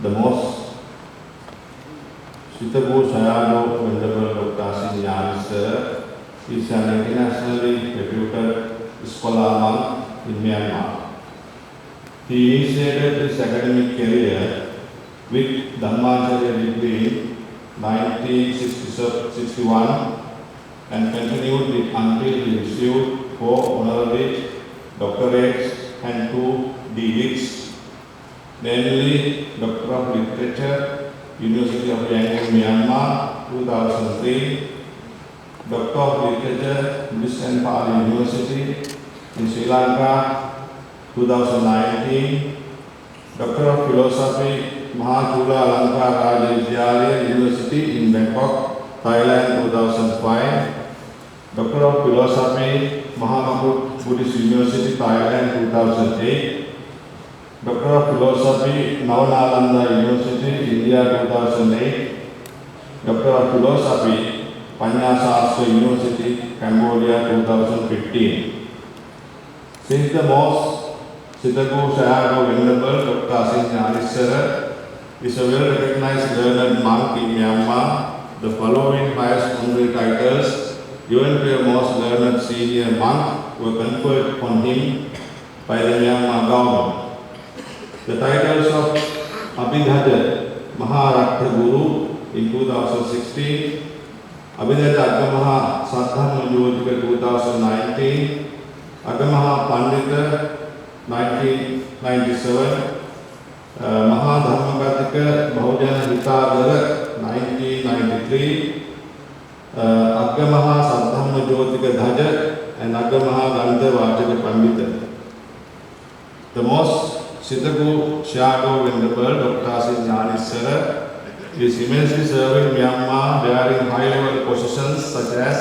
The most suitable Sayadaw Venerable Dr. Sir is an internationally reputed scholar monk in Myanmar. He initiated his academic career with Dhammacarya degree in 1961 and continued it until he received 4 honorary doctorates and 2 D.Litt, namely Doctor of Literature, University of Yangon, Myanmar, 2003, Doctor of Literature, Buddhist and Pali University in Sri Lanka, 2019, Doctor of Philosophy, Mahachula Lanka Raja Vidyalaya University in Bangkok, Thailand, 2005, Doctor of Philosophy, Mahamahut Buddhist University, Thailand, 2008, Doctor of Philosophy, Navanalanda University, India, 2008, Doctor of Philosophy, Panyasastra University, Cambodia, 2015. Since the most Siddhagu Sayadaw Venerable Dr. Gnaneshwara is a well-recognized learned monk in Myanmar, the following highest honorary titles given to a most learned senior monk were conferred upon him by the Myanmar government. The titles of Abhidhaja Maharakta Guru in 2016, Abhidhaja Agamaha Saddhamma Yojika 2019, Agamaha Pandita 1997, Mahadhammagatika Bahujana Hitadara 1993, Agamaha Saddhamma Jyotika Dhaja and Agamaha Gandha Vachaka Pandita. The most Siddhagu Sayadaw Venerable Dr. Gnaneshwara is immensely serving Myanmar, bearing high-level positions such as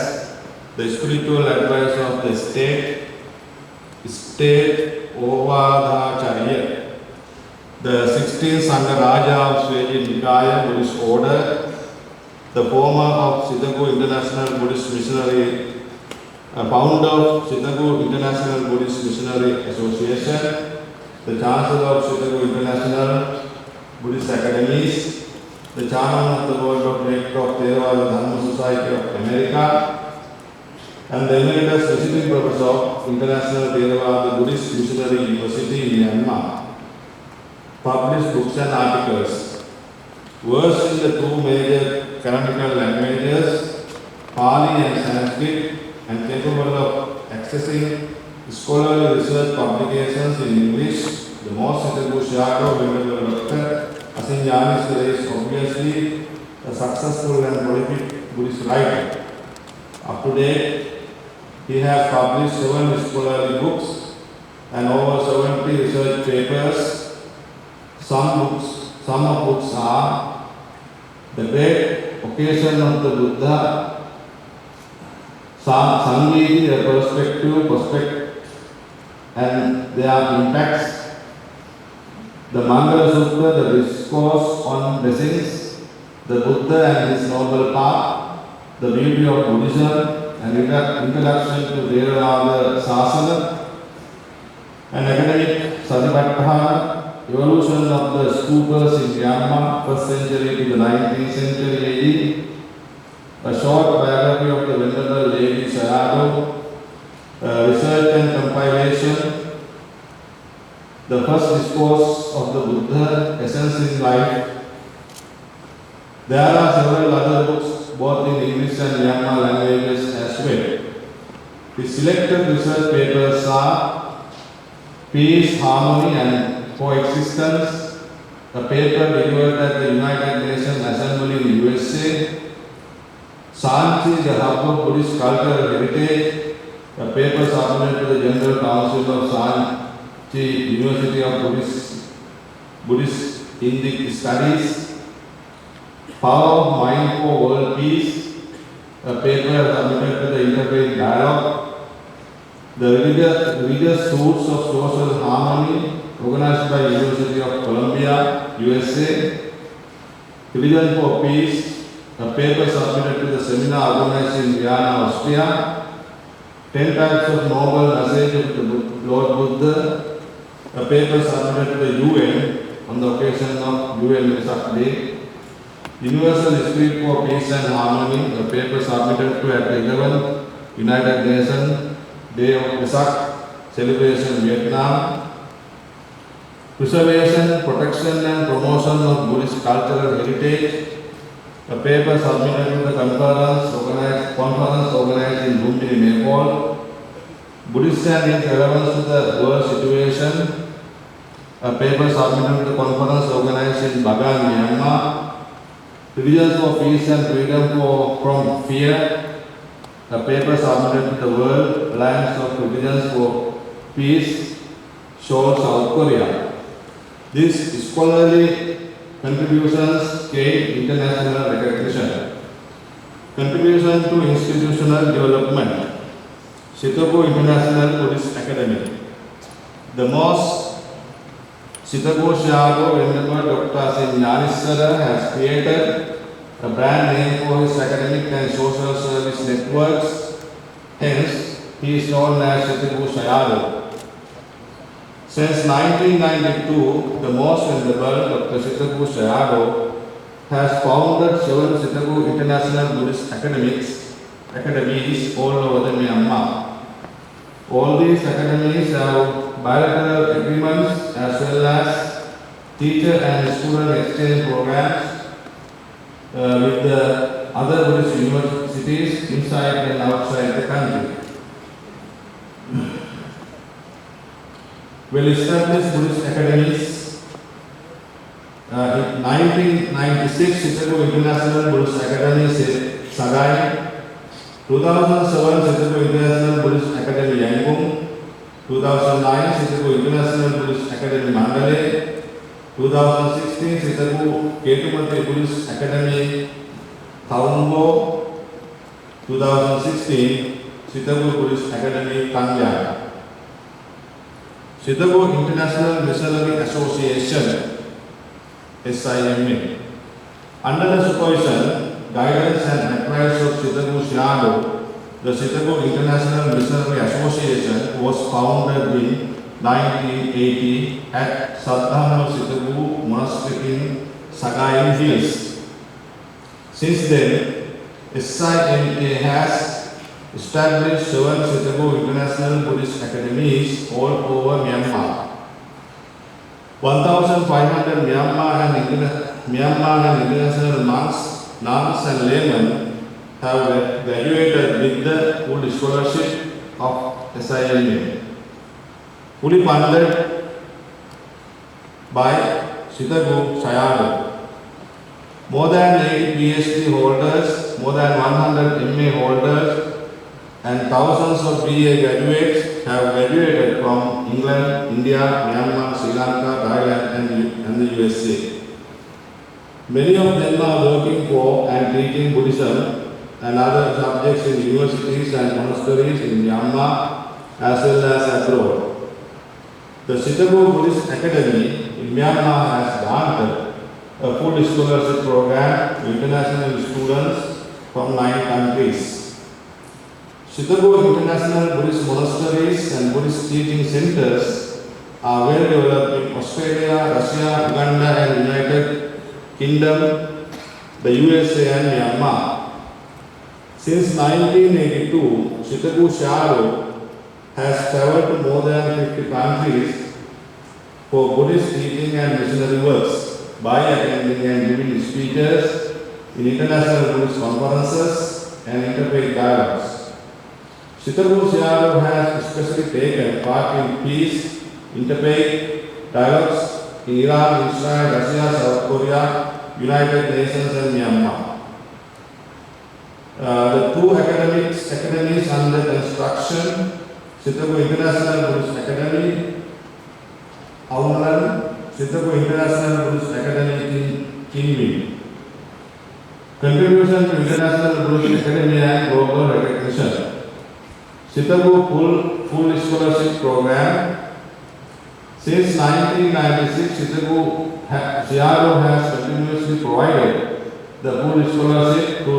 the spiritual advisor of the state Ovadhacharya, the 16th Sangha Raja of Swaji Nikaya Buddhist Order, the former of Siddhagu International Buddhist Missionary, founder of Siddhagu International Buddhist Missionary Association, the Chancellor of Siddhagu International Buddhist Academies, the Chairman of the Board of Directors of Theravada Dhamma Society of America, and the Emeritus Visiting Professor of International Theravada Buddhist Missionary University in Myanmar. Published books and articles. Versed in the 2 major canonical languages, Pali and Sanskrit, and capable of accessing scholarly research publications in English, the most Siddhagu Sayadaw Venerable Dr. Gnaneshwara is obviously a successful and prolific Buddhist writer. Up to date, he has published 7 scholarly books and over 70 research papers. Some of books are The Great Occasion of the Buddha, Sangiti, a perspective and their impacts, the Mangala Sutta, the discourse on blessings, the Buddha and his noble path, the beauty of Buddhism, an introduction to Theravada Sasana, an academic Satipatthana, evolution of the stupas in Myanmar, 1st century to the 19th century AD, a short biography of the Venerable Lady Sayadaw, research and compilation, the first discourse of the Buddha, Essence in Life. There are several other books, both in English and Myanmar languages as well. The selected research papers are Peace, Harmony and Coexistence, a paper delivered at the United Nations Assembly in the USA. Sanchi, the hub of Buddhist cultural heritage, a paper submitted to the General Council of Sanchi University of Buddhist Indic Studies. Power of Mind for World Peace, a paper submitted to the Interfaith Dialogue. The religious Roots of Social Harmony, organized by University of Columbia, USA. Religion for Peace, a paper submitted to the seminar organized in Vienna, Austria. 10 types of noble message of the Lord Buddha, a paper submitted to the UN on the occasion of UN Vesak Day. Universal Spirit for Peace and Harmony, a paper submitted to at the 11th United Nations Day of Vesak celebration in Vietnam. Preservation, Protection and Promotion of Buddhist Cultural Heritage, a paper submitted to the conference organized in Lumbini, Nepal. Buddhist and its relevance to the world situation, a paper submitted to the conference organized in Bagan, Myanmar. Religions for Peace and Freedom from Fear, a paper submitted to the World Alliance of Religions for Peace, Seoul, South Korea. These scholarly contributions gained international recognition. Contribution to institutional development. Chittagong International Buddhist Academy. The most Chittagong Shiago Venerable Dr. Sin Gnaneshwara has created a brand name for his academic and social service networks. Hence, he is known as Chittagong Shiago. Since 1992, the most venerable Dr. Chittagong Shiago has founded 7 Chittagong International Buddhist academies all over the Myanmar. All these academies have bilateral agreements as well as teacher and student exchange programs with the other Buddhist universities inside and outside the country. Well-established Buddhist academies. In 1996, Chittagong International Buddhist Academy Sagai. 2007, Chittagong International Buddhist Academy Yangon. 2009, Chittagong International Buddhist Academy Mandalay. 2016, Chittagong Ketumati Buddhist Academy Taungbo. 2016, Chittagong Buddhist Academy Tanyang. Chittagong International Missionary Association, SIMA. Under the supervision, guidance and advice of Chittagong Shiago, the Chittagong International Missionary Association was founded in 1980 at Saddhamma Chittagong Monastery in Sagai Hills. Since then, SIMA has established 7 Chittagong International Buddhist academies all over Myanmar. 1,500 Myanmar and international monks, nuns and laymen have graduated with the full scholarship of SIMA. Fully funded by Chittagong Shiago. More than 80 PhD holders, more than 100 MA holders, and thousands of BA graduates have graduated from England, India, Myanmar, Sri Lanka, Thailand and the USA. Many of them are working for and teaching Buddhism and other subjects in universities and monasteries in Myanmar as well as abroad. The Chittagong Buddhist Academy in Myanmar has granted a full scholarship program to international students from 9 countries. Chittagong International Buddhist Monasteries and Buddhist Teaching Centers are well developed in Australia, Russia, Uganda and United Kingdom, the USA and Myanmar. Since 1982, Chittagong Shiago has traveled to more than 50 countries for Buddhist teaching and missionary works by attending and giving speeches in international Buddhist conferences and interfaith dialogues. Chittagong Shiago has especially taken part in peace, interfaith dialogues, in Iran, Israel, Russia, South Korea, United Nations and Myanmar. The two academies under construction, Chittagong International Buddhist Academy, Aunalan, Chittagong International Buddhist Academy, Kinwin. Contribution to International Buddhist Academy and global recognition. Chittagong full scholarship program. Since 1996, Chittagong CRO has continuously provided the full scholarship to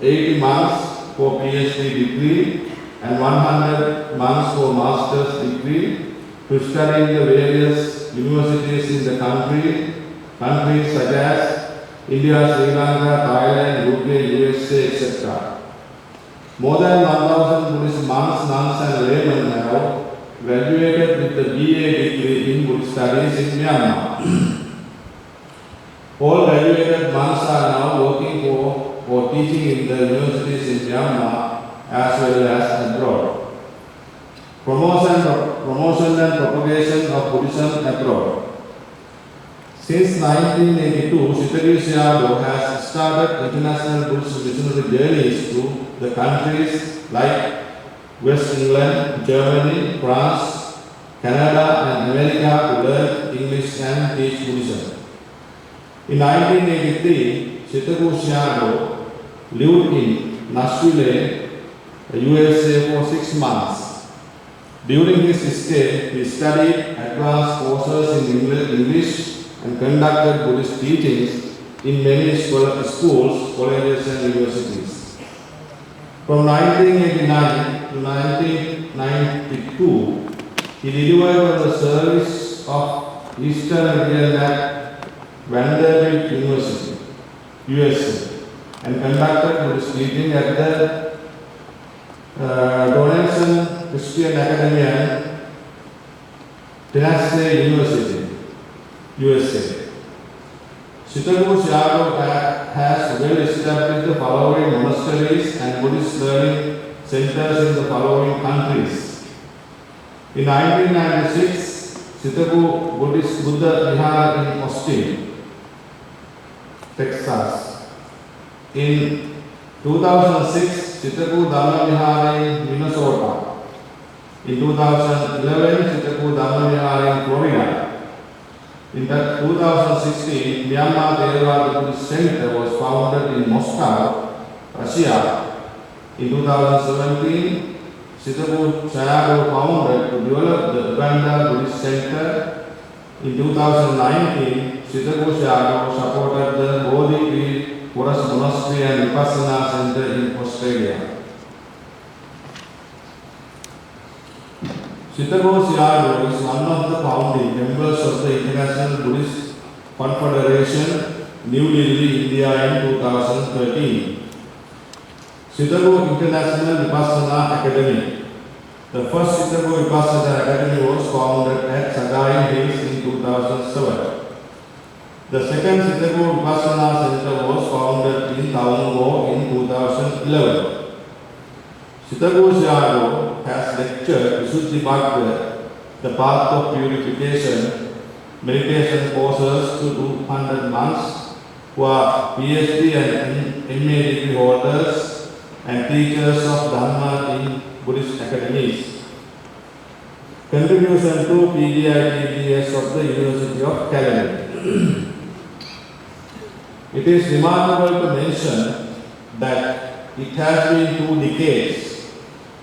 80 months for PhD degree and 100 months for master's degree to study in the various universities in the countries such as India, Sri Lanka, Thailand, UK, USA, etc. More than 1,000 Buddhist monks, nuns and laymen have graduated with the BA degree in Buddhist studies in Myanmar. All graduated monks are now working for teaching in the universities in Myanmar as well as abroad. Promotion and propagation of Buddhism abroad. Since 1982, Chittagong CRO has started international Buddhist missionary journeys to the countries like West England, Germany, France, Canada and America to learn English and teach Buddhism. In 1983, Chittagong CRO lived in Nashville, USA for 6 months. During his stay, he studied advanced courses in English and conducted Buddhist teachings in many schools, colleges and universities. From 1989 to 1992, he delivered on the service of Eastern Region at Vanderbilt University, USA, and conducted Buddhist teaching at the Donelson Christian Academy and Tennessee University, USA. Chittagong CRO has well established the following monasteries and Buddhist learning centers in the following countries. In 1996, Chittagong Buddhist Buddha Vihara in Austin, Texas. In 2006, Chittagong Dhamma Vihara in Minnesota. In 2011, Chittagong Dhamma Vihara in Florida. In 2016, Myanmar Theravada Buddhist Center was founded in Moscow, Russia. In 2017, Chittagong CRO founded to develop the Uganda Buddhist Center. In 2019, Chittagong CRO supported the Bodhi Tree Forest Monastery and Vipassana Center in Australia. Chittagong CRO is one of the founding members of the International Buddhist Confederation, New Delhi, India in 2013. Chittagong International Vipassana Academy. The first Chittagong Vipassana Academy was founded at Sagaing Hills in 2007. The second Chittagong Vipassana Center was founded in Taunggo in 2011. Chittagong CRO has lectured Visuddhibhagga, the path of purification, meditation courses to 200 monks who are PhD and MA degree holders and teachers of Dhamma in Buddhist academies. Contribution to pgipbs of the University of Calgary. It is remarkable to mention that it has been 2 decades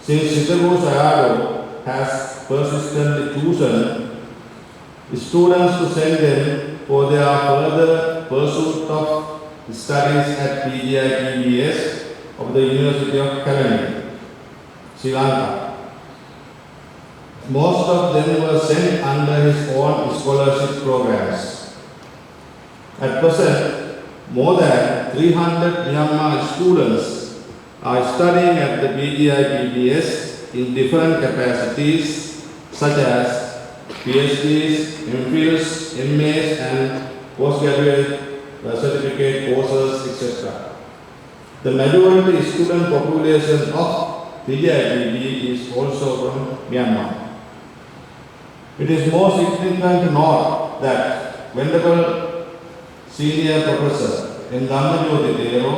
since Chittagong CRO has persistently chosen students to send them for their further pursuit of studies at pgipbs of the University of Calgary, Sri Lanka. Most of them were sent under his own scholarship programs. At present, more than 300 Myanmar students are studying at the pgipbs in different capacities such as PhDs, MPhils, MAs and postgraduate certificate courses, etc. The majority student population of pgipb is also from Myanmar. It is more significant to note that Venerable Senior Professor in Dhammajothi Dero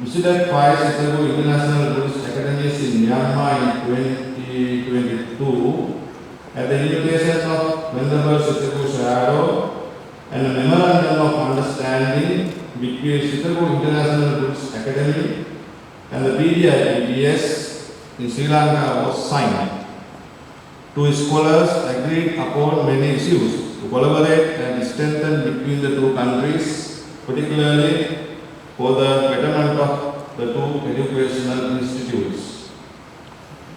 visited 5 Sitagu International Buddhist Academies in Myanmar in 2022 at the invitation of Venerable Sitagu Sayadaw and a memorandum of understanding between Sitagu International Buddhist Academy and the pgipbs in Sri Lanka was signed. Two scholars agreed upon many issues to collaborate and strengthen between the two countries, particularly for the betterment of the two educational institutes.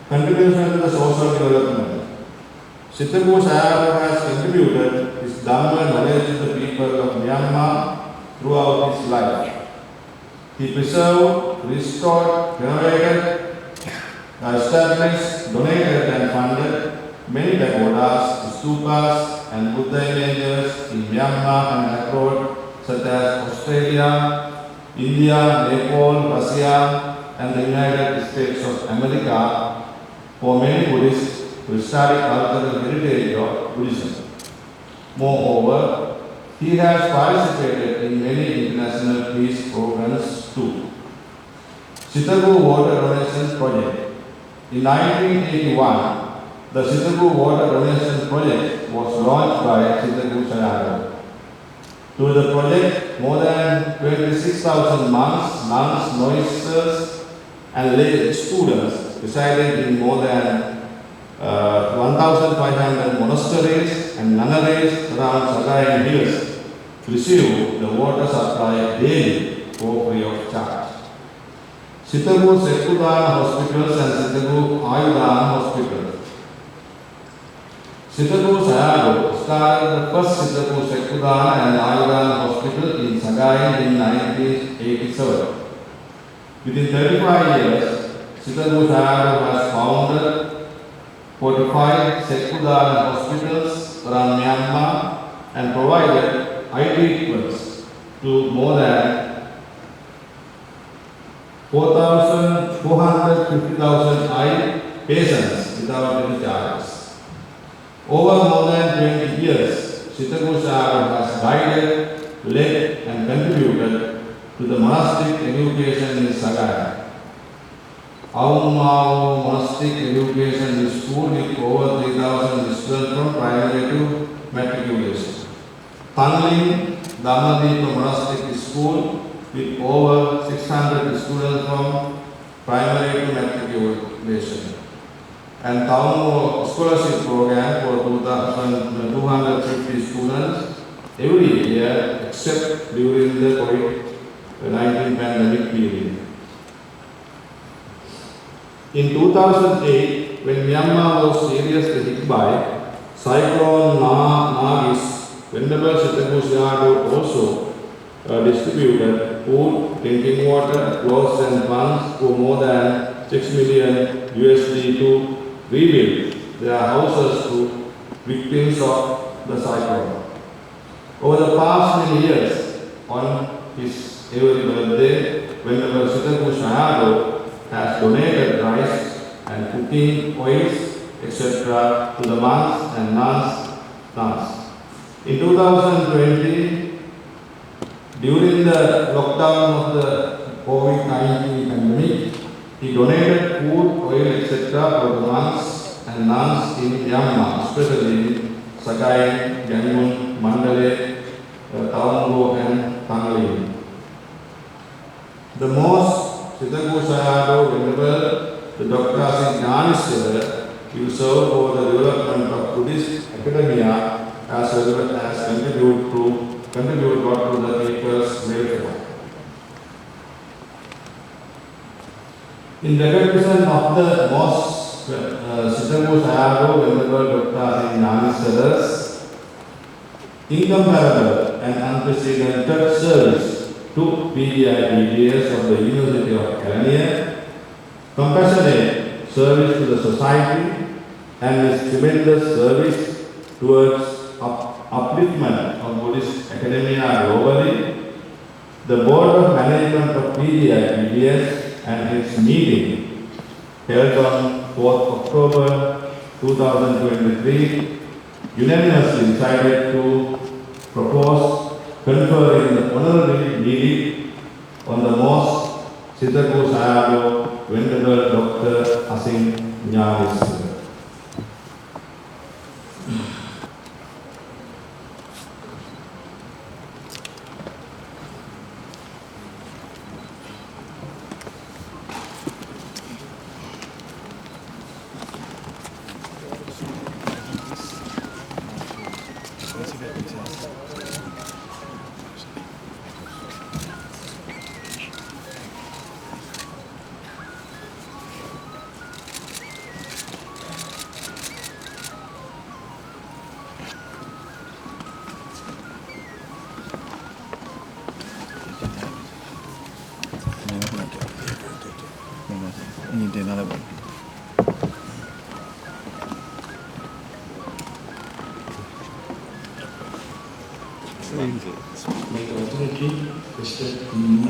Contribution to the social development. Sitagu Sayadaw has contributed his Dhamma knowledge to the people of Myanmar throughout his life. He preserved, restored, renovated, established, donated and funded many pagodas, stupas and Buddha images in Myanmar and abroad, such as Australia, India, Nepal, Russia and the United States of America for many Buddhists to study cultural heritage of Buddhism. Moreover, he has participated in many international peace programs too. Sitagu Water Donation Project. In 1981, the Sitagu Water Donation Project was launched by Sitagu Sayadaw. Through the project, more than 26,000 monks, nuns, novices and lay students residing in more than 1,500 monasteries and nunneries around Sagaing Hills receive the water supply daily for free of charge. Sitagu Sekudana Hospitals and Sitagu Ayudana Hospitals. Sitagu Sayadaw started the first Sitagu Sekudana and Ayudana Hospital in Sagaing in 1987. Within 35 years, Sitagu Sayadaw has founded 45 Sekudana hospitals around Myanmar and provided eye treatments to more than 450,000 eye patients without any charges. Over more than 20 years, Sitagu Sayadaw has guided, led and contributed to the monastic education in Sagaing. Aumau Monastic Education School with over 3,000 students from primary to matriculation. Tanglin Dhammadeepa Monastic School with over 600 students from primary to matriculation. And Taungo Scholarship Program for 250 students every year except during the COVID-19 pandemic period. In 2008, when Myanmar was seriously hit by Cyclone Nagis, Venerable Sitagu Sayadaw also distributed food, drinking water, clothes and funds for more than $6 million to rebuild their houses to victims of the cyclone. Over the past many years, on his every birthday, Venerable Sitagu Sayadaw has donated rice and cooking oils, etc. to the monks and nuns. In 2020, during the lockdown of the COVID-19 pandemic, he donated food, oil, etc. for the monks and nuns in Myanmar, especially in Sagaing, Yangon, Mandalay, Taungo and Tanglin. The most Sitagu Sayadaw Venerable, the doctors in Gnanishwara will serve for the development of Buddhist academia as well as contribute to the people's welfare. In recognition of the most Sitagu Sayadaw Venerable doctors in Gnanishwara's incomparable and unprecedented service to pgipbs of the University of California, compassionate service to the society, and his tremendous service towards upliftment of Buddhist academia globally, the Board of Management of pgipbs and its meeting held on 4th October 2023 unanimously decided to propose conferring the honorary degree on the most Sitaku Sayadaw Venerable Dr. Asin Nyaris.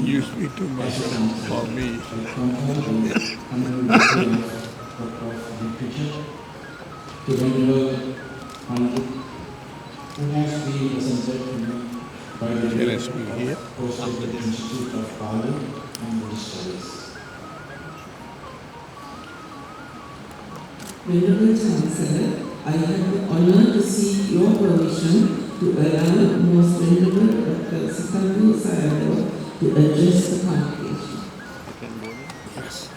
You speak too much for me. To Venerable who has been presented by the Can I speak here? Institute of Bali and Buddhist Studies. Venerable Chancellor, I have the honor to seek your permission to allow Most Venerable Dr. Sitaku Sayadaw to address the congregation. Yes.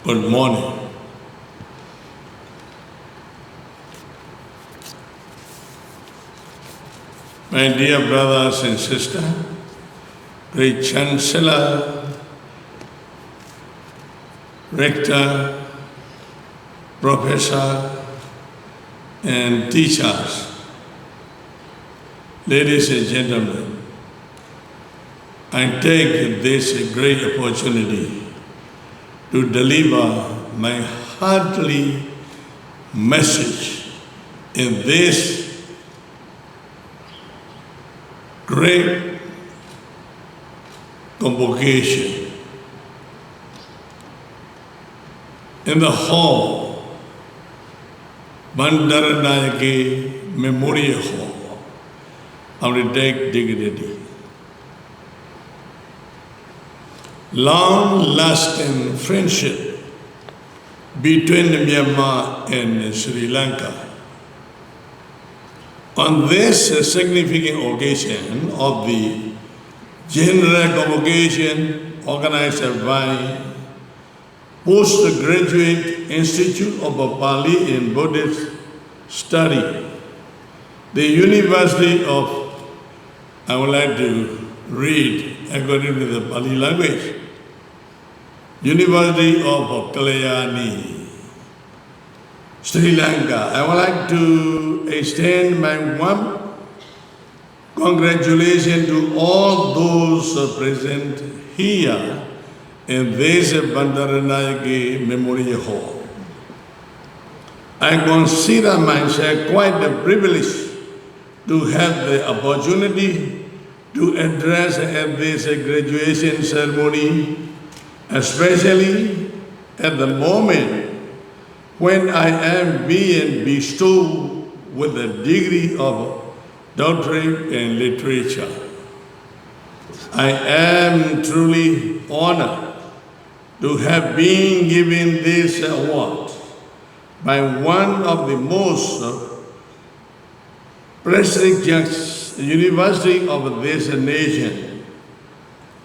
Good morning. My dear brothers and sisters, great Chancellor, Rector, Professor, and teachers, ladies and gentlemen, I take this great opportunity to deliver my heartily message in this great convocation in the hall, Bandaranayake Memorial Hall of the dead dignity. Long-lasting friendship between Myanmar and Sri Lanka. On this significant occasion of the general convocation organized by Postgraduate Institute of Pali in Buddhist Study, the University of, I would like to read according to the Pali language, University of Kalyani, Sri Lanka. I would like to extend my warm congratulations to all those present here in this Bandaranayake Memorial Hall. I consider myself quite a privilege to have the opportunity to address at this graduation ceremony, especially at the moment when I am being bestowed with the degree of doctorate in literature. I am truly honored to have been given this award by one of the most prestigious universities of this nation.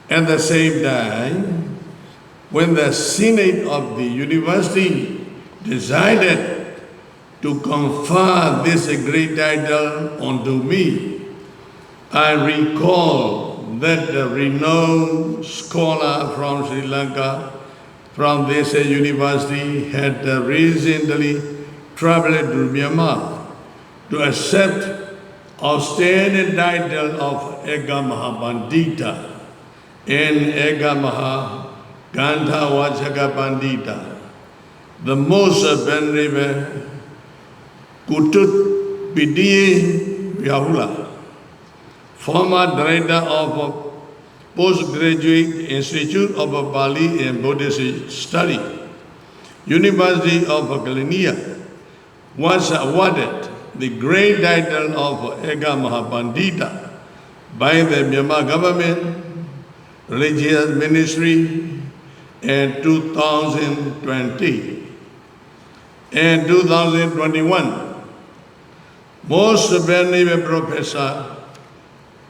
At the same time, when the Senate of the university decided to confer this great title onto me, I recall that the renowned scholar from Sri Lanka, from this university, had recently traveled to Myanmar to accept outstanding title of Eka Mahabandita and Eka Maha Gandha Vachaka Pandita. The most venerable Kutut Pidi Rahula, former director of Postgraduate Institute of Bali and Buddhist Study, University of Kelaniya, was awarded the great title of Eka Mahabandita by the Myanmar government, religious ministry in 2020. In 2021, most venerable Professor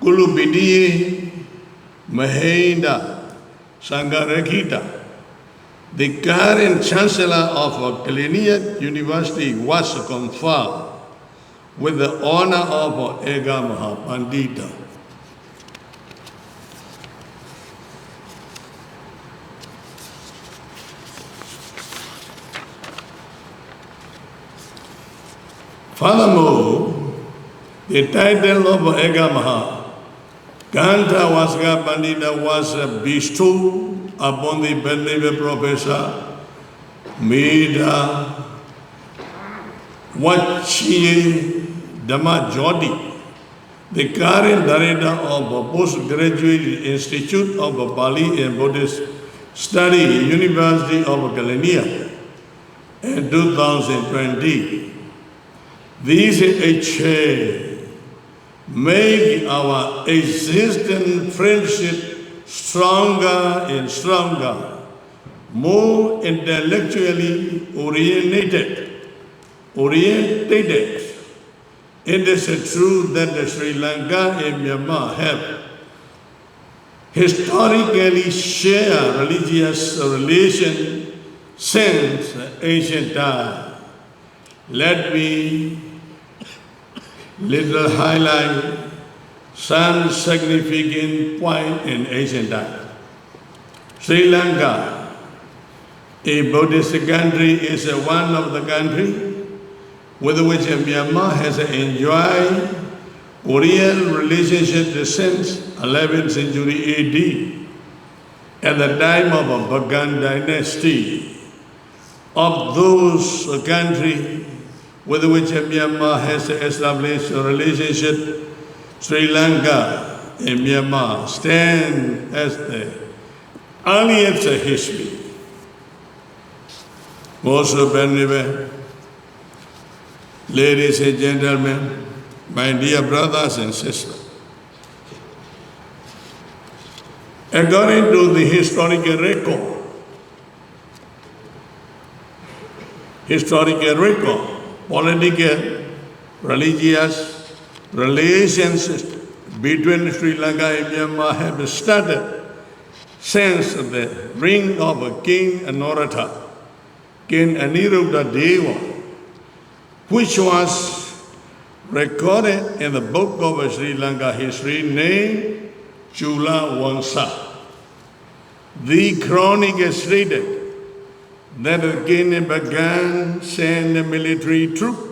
Kulupidi Mahinda Sangarakita, the current Chancellor of Kelaniya University, was conferred with the honor of Eka Mahabandita. Furthermore, the title of Eka Maha Gandha Vachaka Pandita was bestowed upon the venerable Professor Mida Wachi Dhamma Jodi, the current director of Postgraduate Institute of Bali and Buddhist Study, University of Kelaniya, in 2020. These achievements make our existing friendship stronger and stronger, more intellectually oriented. It is true that Sri Lanka and Myanmar have historically shared religious relations since ancient times. Let me little highlight some significant point in ancient times. Sri Lanka, a Buddhist country, is one of the countries with which Myanmar has enjoyed cordial relationship since 11th century AD, at the time of the Bagan dynasty. Of those countries with which Myanmar has established a relationship, Sri Lanka and Myanmar stand as the earliest history. Most venerable ladies and gentlemen, my dear brothers and sisters, according to the historical political, religious relations between Sri Lanka and Myanmar have started since the reign of King Anuruddha, King Aniruddha Deva, which was recorded in the book of Sri Lanka history named Chula Wangsa. The chronicle stated that the king began sending military troops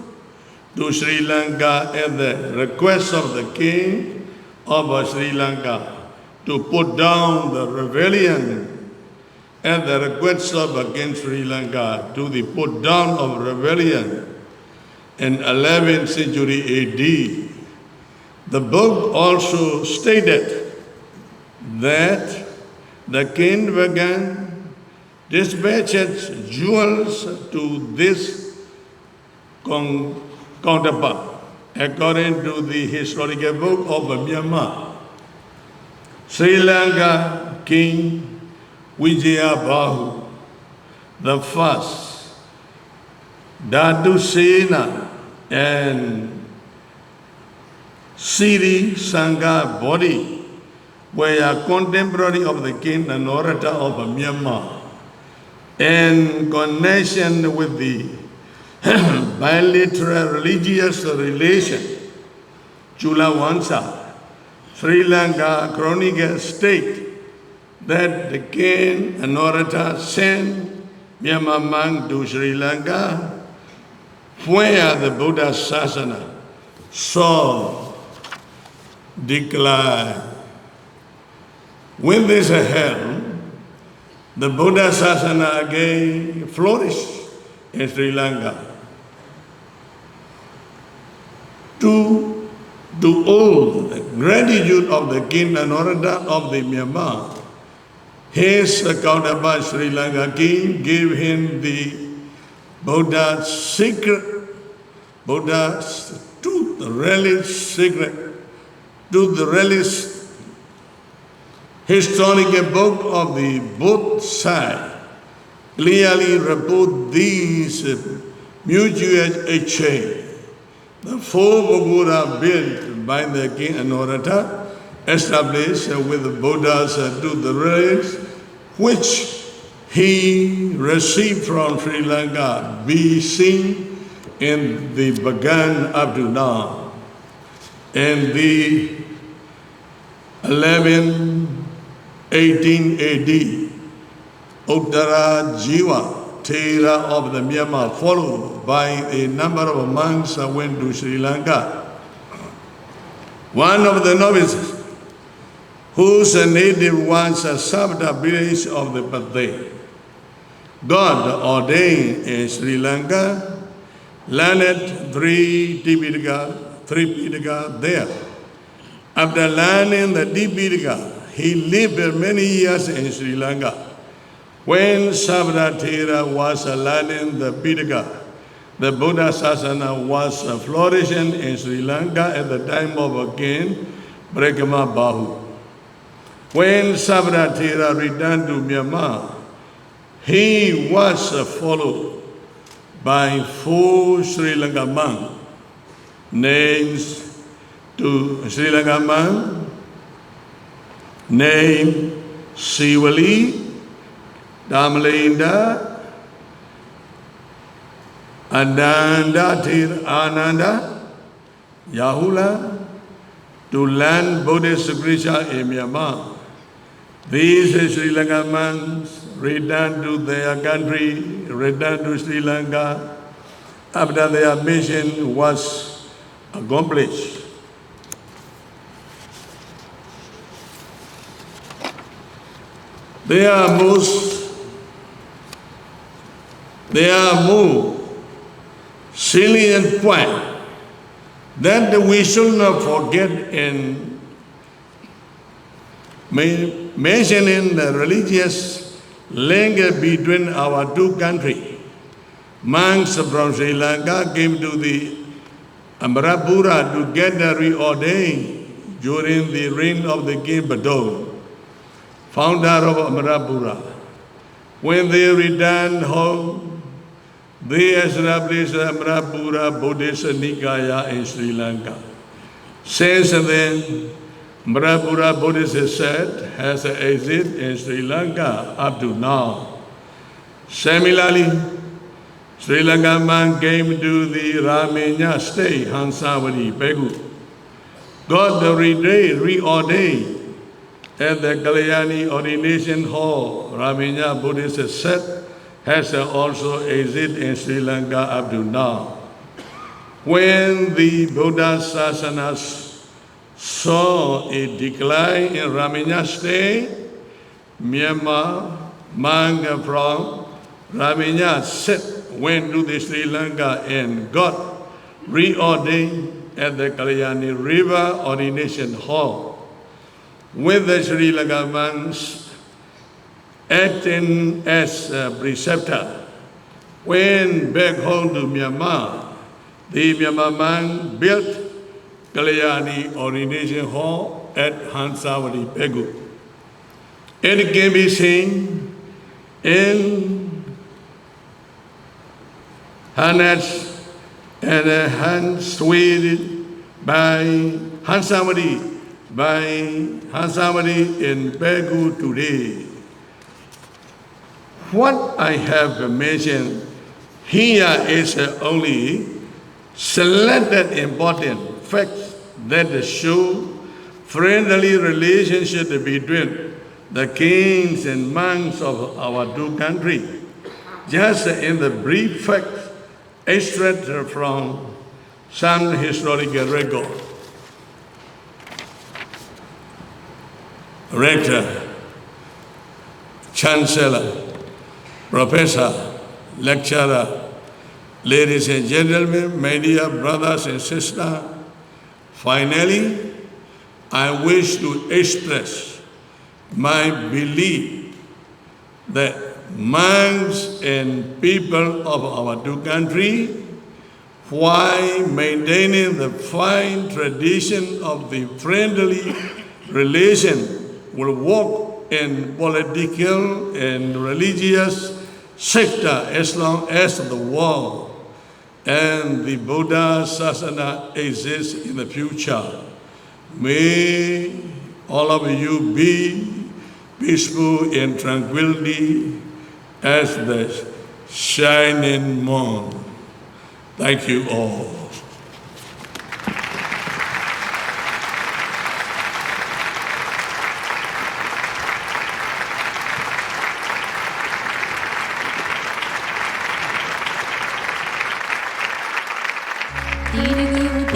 to Sri Lanka at the request of the king of Sri Lanka to put down the rebellion, at the request of King Sri Lanka to the put down of rebellion in 11th century AD. The book also stated that the king began dispatched jewels to this counterpart, according to the historical book of Myanmar. Sri Lanka King Vijayabahu the first, Dadusena and Siri Sangha Bodhi were contemporary of the king Anuruddha of Myanmar. In connection with the bilateral religious relation, Chulawansa, Sri Lanka Chronicle state that the king Anorata sent Myanmar monk to Sri Lanka, where the Buddha Sasana saw decline. When this happened, the Buddha Sasana again flourished in Sri Lanka. To owe the gratitude of the King Anorata of the Myanmar, his counterpart Sri Lanka king gave him the Buddha's secret, Buddha's tooth relish secret, tooth relish historical book of the both sides clearly report these mutual exchange. The four pagoda built by the King Anorata, established with the Buddha's tooth relish, which he received from Sri Lanka, be seen in the Bagan up to now. In the 1118 AD, Uttara Jiva, Thera of the Myanmar, followed by a number of monks, went to Sri Lanka. One of the novices, whose native was a Sabda village of the Pathe, God ordained in Sri Lanka, learned three Pitaka there. After learning the Pitaka, he lived many years in Sri Lanka. When Sabda Thera was learning the Pitaka, the Buddha Sasana was flourishing in Sri Lanka at the time of King Brahma Bahu. When Sabda Thera returned to Myanmar, he was followed by four Sri Lanka monks, names to Sri Lanka monk named Sivali, Damalinda, Ananda, Yahula, to learn Buddhist scripture in Myanmar. These Sri Lanka monks returned to their country, returned to Sri Lanka after their mission was accomplished. There are more salient point that we should not forget in mentioning the religious link between our two countries. Monks from Sri Lanka came to the Amarapura to get reordained during the reign of the King Badon, founder of Amarapura. When they returned home, they established Amarapura Buddhist Nikaya in Sri Lanka. Since then, Amarapura Buddhist sect has existed in Sri Lanka up to now. Similarly, Sri Lanka man came to the Ramenya state, Hansavadi Pegu, got reordained at the Kalyani Ordination Hall. Ramenya Buddhist sect has also existed in Sri Lanka up to now. When the Buddha Sasanas saw a decline in Ramenya state, Myanmar monk from Ramenya sect went to the Sri Lanka and got reordained at the Kalyani River Ordination Hall, with the Sri Lanka monks acting as a preceptor. When back home to Myanmar, the Myanmar monk built Kalyani Ordination Hall at Hansavadi Pegu. It can be seen in harnessed and hand-swayed by Hansavadi in Pegu today. What I have mentioned Here is only selected important facts that show friendly relationship between the kings and monks of our two countries. Just in the brief facts extracted from some historical record. Rector, Chancellor, Professor, Lecturer, ladies and gentlemen, my dear brothers and sisters, finally, I wish to express my belief that monks and people of our two countries, while maintaining the fine tradition of the friendly relation, will work in political and religious sector as long as the world and the Buddha Sasana exists in the future. May all of you be peaceful and tranquility as the shining moon. Thank you all. Did